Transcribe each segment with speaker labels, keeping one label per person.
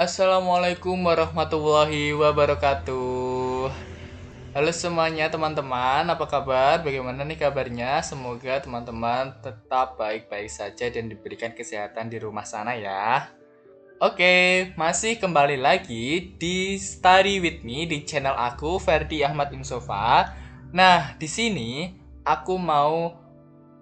Speaker 1: Assalamualaikum warahmatullahi wabarakatuh. Halo semuanya teman-teman, apa kabar? Bagaimana nih kabarnya? Semoga teman-teman tetap baik-baik saja dan diberikan kesehatan di rumah sana ya. Oke, masih kembali lagi di Study With Me di channel aku Ferdi Ahmad Insofa. Nah, di sini aku mau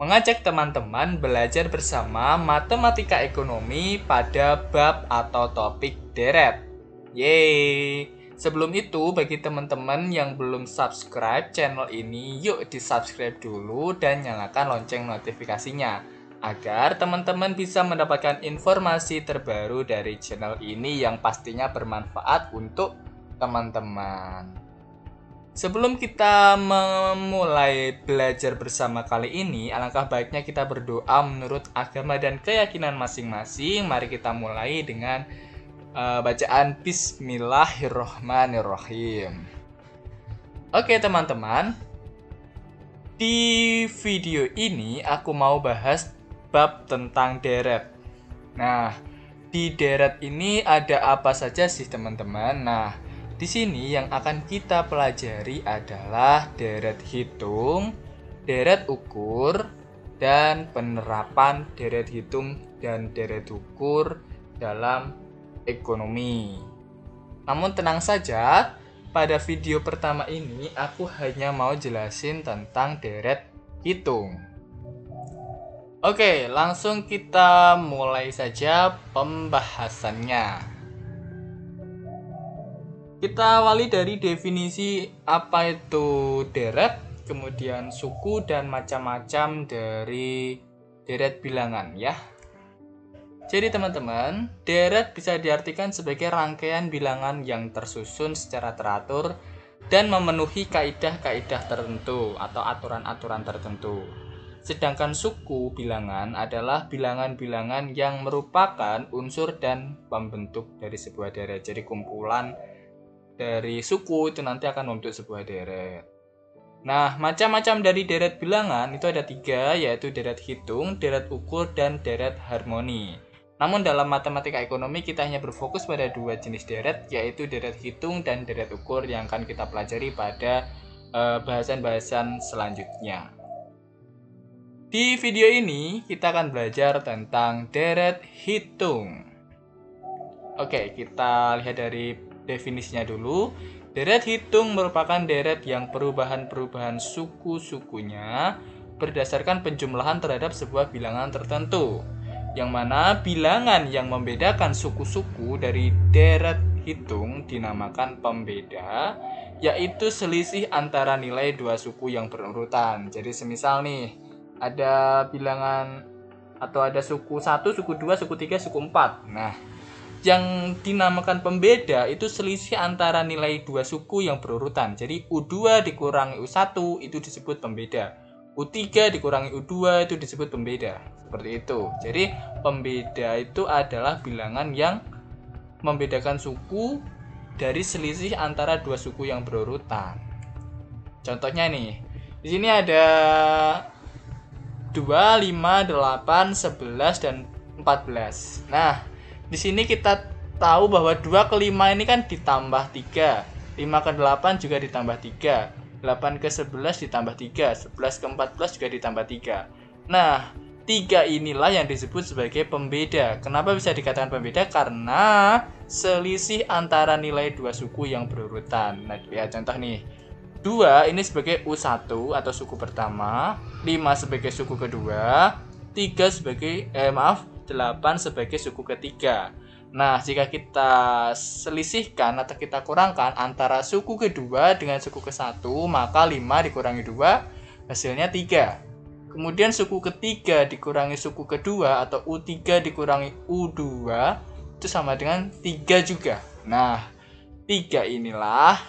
Speaker 1: mengajak teman-teman belajar bersama matematika ekonomi pada bab atau topik deret. Yeay! Sebelum itu, bagi teman-teman yang belum subscribe channel ini, yuk di-subscribe dulu dan nyalakan lonceng notifikasinya agar teman-teman bisa mendapatkan informasi terbaru dari channel ini yang pastinya bermanfaat untuk teman-teman. Sebelum kita memulai belajar bersama kali ini, alangkah baiknya kita berdoa menurut agama dan keyakinan masing-masing. Mari kita mulai dengan bacaan Bismillahirrohmanirrohim. Oke teman-teman, di video ini aku mau bahas bab tentang deret. Nah, di deret ini ada apa saja sih teman-teman? Nah, di sini yang akan kita pelajari adalah deret hitung, deret ukur, dan penerapan deret hitung dan deret ukur dalam ekonomi. Namun tenang saja, pada video pertama ini aku hanya mau jelasin tentang deret hitung. Oke, langsung kita mulai saja pembahasannya. Kita awali dari definisi apa itu deret, kemudian suku dan macam-macam dari deret bilangan ya. Jadi teman-teman, deret bisa diartikan sebagai rangkaian bilangan yang tersusun secara teratur dan memenuhi kaidah-kaidah tertentu atau aturan-aturan tertentu. Sedangkan suku bilangan adalah bilangan-bilangan yang merupakan unsur dan pembentuk dari sebuah deret. Jadi kumpulan dari suku itu nanti akan membentuk sebuah deret. Nah, macam-macam dari deret bilangan itu ada 3, yaitu deret hitung, deret ukur, dan deret harmoni. Namun dalam matematika ekonomi kita hanya berfokus pada 2 jenis deret, yaitu deret hitung dan deret ukur yang akan kita pelajari pada bahasan-bahasan selanjutnya. Di video ini kita akan belajar tentang deret hitung. Oke, kita lihat dari definisinya dulu. Deret hitung merupakan deret yang perubahan-perubahan suku-sukunya berdasarkan penjumlahan terhadap sebuah bilangan tertentu. Yang mana bilangan yang membedakan suku-suku dari deret hitung dinamakan pembeda, yaitu selisih antara nilai dua suku yang berurutan. Jadi semisal nih, ada bilangan atau ada suku 1, suku 2, suku 3, suku 4. Nah, yang dinamakan pembeda itu selisih antara nilai dua suku yang berurutan. Jadi U2 dikurangi U1 itu disebut pembeda. U3 dikurangi U2 itu disebut pembeda. Seperti itu. Jadi pembeda itu adalah bilangan yang membedakan suku dari selisih antara dua suku yang berurutan. Contohnya nih, di sini ada 2, 5, 8, 11, dan 14. Nah, di sini kita tahu bahwa 2 ke 5 ini kan ditambah 3, 5 ke 8 juga ditambah 3, 8 ke 11 ditambah 3, 11 ke 14 juga ditambah 3. Nah, 3 inilah yang disebut sebagai pembeda. Kenapa bisa dikatakan pembeda? Karena selisih antara nilai dua suku yang berurutan. Nah, ya contoh nih. 2 ini sebagai U1 atau suku pertama, 5 sebagai suku kedua, 3 sebagai 8 sebagai suku ketiga. Nah, jika kita selisihkan atau kita kurangkan antara suku kedua dengan suku ke-1, maka 5 dikurangi 2 hasilnya 3. Kemudian suku ketiga dikurangi suku kedua atau U3 dikurangi U2 itu sama dengan 3 juga. Nah, 3 inilah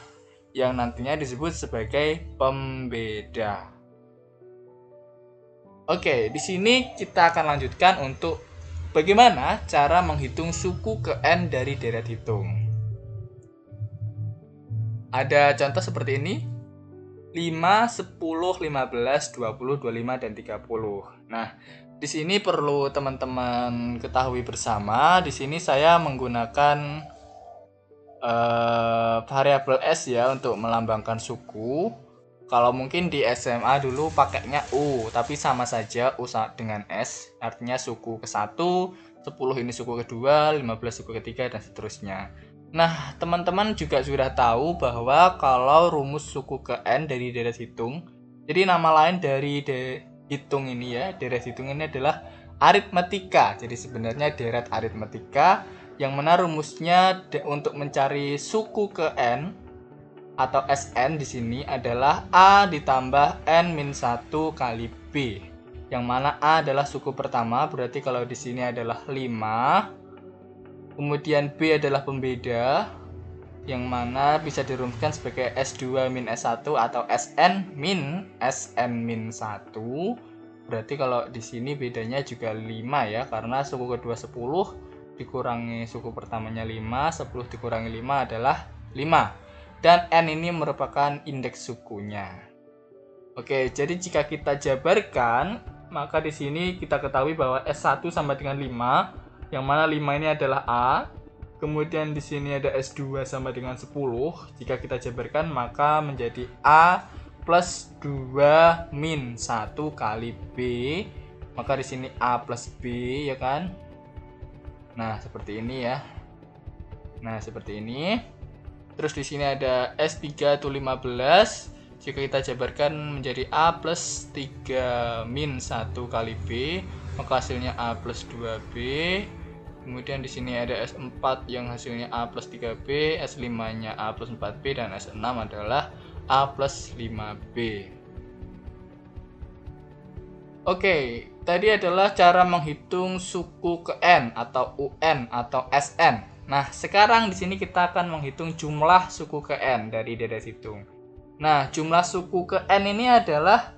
Speaker 1: yang nantinya disebut sebagai pembeda. Oke, di sini kita akan lanjutkan untuk bagaimana cara menghitung suku ke N dari deret hitung. Ada contoh seperti ini. 5, 10, 15, 20, 25, dan 30. Nah, di sini perlu teman-teman ketahui bersama, di sini saya menggunakan variabel S ya untuk melambangkan suku. Kalau mungkin di SMA dulu pakainya U, tapi sama saja U dengan S, artinya suku ke-1, 10 ini suku kedua, 15 suku ketiga, dan seterusnya. Nah, teman-teman juga sudah tahu bahwa kalau rumus suku ke N dari deret hitung, jadi nama lain dari hitung ini ya, deret hitung ini adalah aritmetika. Jadi sebenarnya deret aritmetika, yang mana rumusnya untuk mencari suku ke N atau Sn di sini adalah A ditambah N-1 kali B. Yang mana A adalah suku pertama, berarti kalau di sini adalah 5. Kemudian B adalah pembeda, yang mana bisa dirumuskan sebagai S2 min S1 atau Sn min 1. Berarti kalau di sini bedanya juga 5 ya, karena suku kedua 10 dikurangi suku pertamanya 5, 10 dikurangi 5 adalah 5. Dan N ini merupakan indeks sukunya. Oke, jadi jika kita jabarkan, maka di sini kita ketahui bahwa S1 sama dengan 5, yang mana 5 ini adalah A. Kemudian di sini ada S2 sama dengan 10. Jika kita jabarkan, maka menjadi A plus 2 min 1 kali B. Maka di sini A plus B, ya kan? Nah, seperti ini ya. Nah, seperti ini. Terus di sini ada S3 itu 15. Jika kita jabarkan menjadi A plus 3 min 1 kali B, maka hasilnya A plus 2B. Kemudian di sini ada S4 yang hasilnya A plus 3B, S5-nya A plus 4B, dan S6 adalah A plus 5B. Oke, tadi adalah cara menghitung suku ke N atau UN atau SN. Nah, sekarang di sini kita akan menghitung jumlah suku ke N dari deret hitung. Nah, jumlah suku ke N ini adalah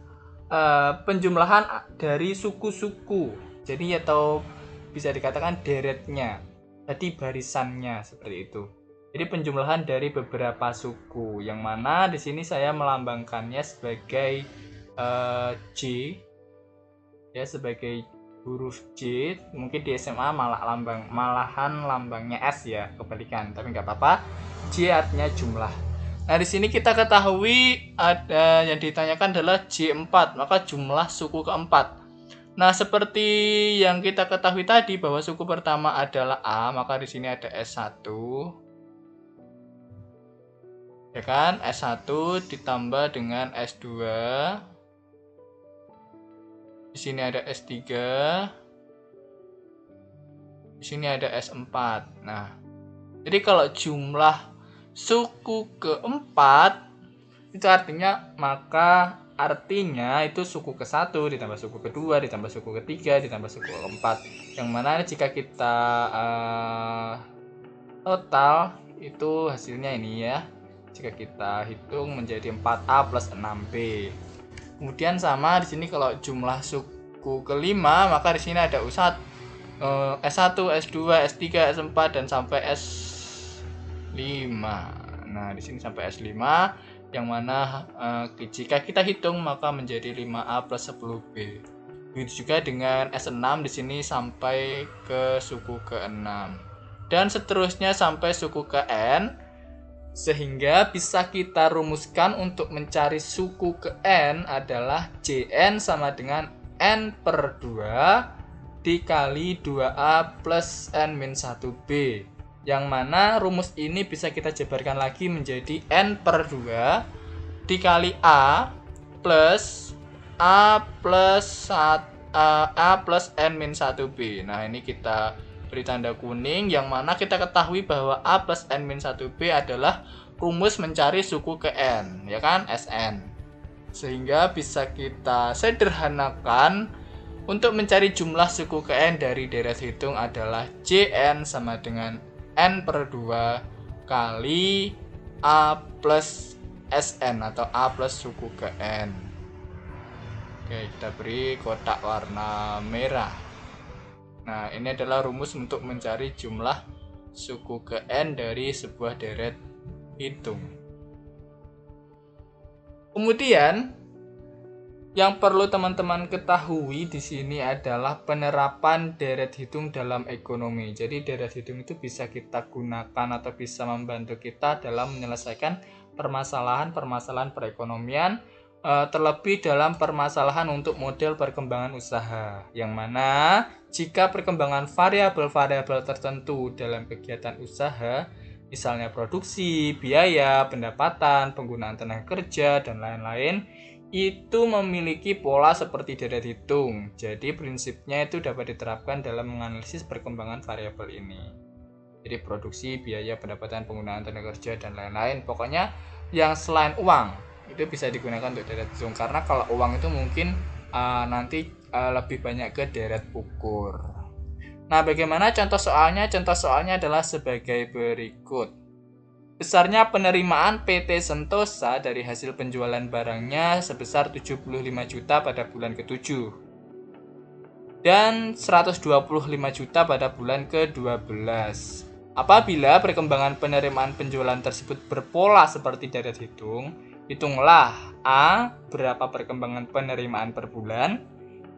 Speaker 1: penjumlahan dari suku-suku. Jadi atau bisa dikatakan deretnya. Tadi barisannya seperti itu. Jadi penjumlahan dari beberapa suku, yang mana di sini saya melambangkannya sebagai J. Ya, sebagai huruf J. Mungkin di SMA malahan lambangnya S ya, kebalikan, tapi nggak apa-apa. J artinya jumlah. Nah, di sini kita ketahui ada yang ditanyakan adalah J4, maka jumlah suku keempat. Nah, seperti yang kita ketahui tadi bahwa suku pertama adalah A, maka di sini ada S1. Ya kan? S1 ditambah dengan S2. Di sini ada S3. Di sini ada S4. Nah, jadi kalau jumlah suku keempat itu artinya itu suku ke-1 ditambah suku kedua ditambah suku ketiga ditambah suku keempat. Yang mana jika kita total itu hasilnya ini ya. Jika kita hitung menjadi 4A plus 6B. Kemudian sama di sini kalau jumlah suku kelima, maka di sini ada S1, S2, S3, S4 dan sampai S5. Nah, di sini sampai S5, yang mana jika kita hitung maka menjadi 5A plus 10B. Begitu juga dengan S6 di sini sampai ke suku ke-6. Dan seterusnya sampai suku ke N. Sehingga bisa kita rumuskan untuk mencari suku ke N adalah Jn sama dengan N per 2 dikali 2A plus N-1B. Yang mana rumus ini bisa kita jabarkan lagi menjadi N per 2 dikali A plus A plus N-1B. Nah, ini kita beri tanda kuning, yang mana kita ketahui bahwa A plus N-1B adalah rumus mencari suku ke N, ya kan, Sn. Sehingga bisa kita sederhanakan untuk mencari jumlah suku ke N dari deret hitung adalah Jn sama dengan N per 2 kali A plus Sn atau A plus suku ke N. Oke, kita beri kotak warna merah. Nah, ini adalah rumus untuk mencari jumlah suku ke N dari sebuah deret hitung. Kemudian, Yang perlu teman-teman ketahui di sini adalah penerapan deret hitung dalam ekonomi. Jadi deret hitung itu bisa kita gunakan atau bisa membantu kita dalam menyelesaikan permasalahan-permasalahan perekonomian, terlebih dalam permasalahan untuk model perkembangan usaha. Yang mana jika perkembangan variabel-variabel tertentu dalam kegiatan usaha, misalnya produksi, biaya, pendapatan, penggunaan tenaga kerja, dan lain-lain, itu memiliki pola seperti deret hitung. Jadi prinsipnya itu dapat diterapkan dalam menganalisis perkembangan variabel ini. Jadi produksi, biaya, pendapatan, penggunaan tenaga kerja, dan lain-lain. Pokoknya yang selain uang itu bisa digunakan untuk deret hitung. Karena kalau uang itu mungkin nanti lebih banyak ke deret ukur. Nah, bagaimana contoh soalnya? Contoh soalnya adalah sebagai berikut. Besarnya penerimaan PT Sentosa dari hasil penjualan barangnya sebesar 75 juta pada bulan ke-7 dan 125 juta pada bulan ke-12. Apabila perkembangan penerimaan penjualan tersebut berpola seperti deret hitung, hitunglah A. Berapa perkembangan penerimaan per bulan,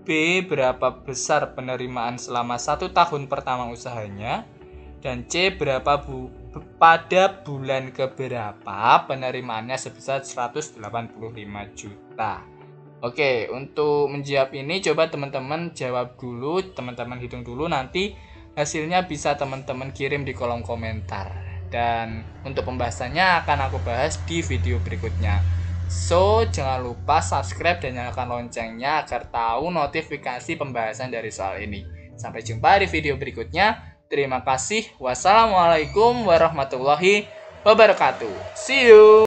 Speaker 1: B. Berapa besar penerimaan selama 1 tahun pertama usahanya, dan C. Berapa pada bulan keberapa penerimaannya sebesar 185 juta. Oke, untuk menjawab ini coba teman-teman jawab dulu, teman-teman hitung dulu, nanti hasilnya bisa teman-teman kirim di kolom komentar. Dan untuk pembahasannya akan aku bahas di video berikutnya. So, jangan lupa subscribe dan nyalakan loncengnya agar tahu notifikasi pembahasan dari soal ini. Sampai jumpa di video berikutnya. Terima kasih. Wassalamualaikum warahmatullahi wabarakatuh. See you.